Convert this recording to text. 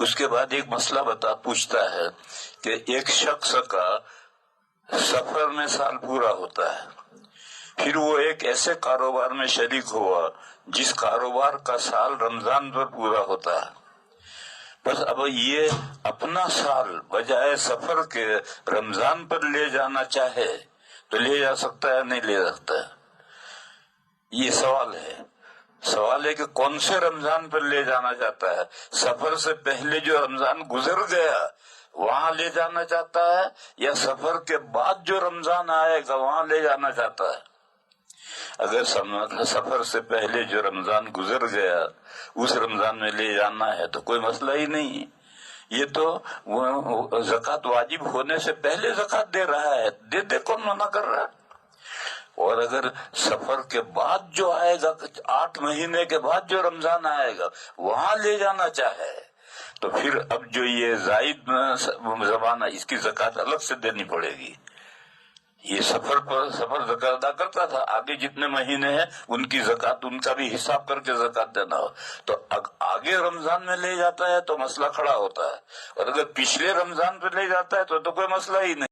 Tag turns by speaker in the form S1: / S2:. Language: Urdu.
S1: اس کے بعد ایک مسئلہ پوچھتا ہے کہ ایک شخص کا سفر میں سال پورا ہوتا ہے، پھر وہ ایک ایسے کاروبار میں شریک ہوا جس کاروبار کا سال رمضان پر پورا ہوتا ہے، بس اب یہ اپنا سال بجائے سفر کے رمضان پر لے جانا چاہے تو لے جا سکتا ہے، نہیں لے سکتا ہے؟ یہ سوال ہے کہ کون سے رمضان پر لے جانا چاہتا ہے؟ سفر سے پہلے جو رمضان گزر گیا وہاں لے جانا چاہتا ہے، یا سفر کے بعد جو رمضان آئے گا وہاں لے جانا چاہتا ہے؟ اگر سفر سے پہلے جو رمضان گزر گیا اس رمضان میں لے جانا ہے تو کوئی مسئلہ ہی نہیں، یہ تو زکوٰۃ واجب ہونے سے پہلے زکوٰۃ دے رہا ہے، دے کون منع کر رہا ہے؟ اور اگر سفر کے بعد جو آئے گا 8 مہینے کے بعد جو رمضان آئے گا وہاں لے جانا چاہے تو پھر اب جو یہ زائد زمانہ اس کی زکوٰۃ الگ سے دینی پڑے گی۔ یہ سفر زکوٰۃ ادا کرتا تھا، آگے جتنے مہینے ہیں ان کی زکوٰۃ ان کا بھی حساب کر کے زکوٰۃ دینا ہو، تو آگے رمضان میں لے جاتا ہے تو مسئلہ کھڑا ہوتا ہے، اور اگر پچھلے رمضان پہ لے جاتا ہے تو کوئی مسئلہ ہی نہیں۔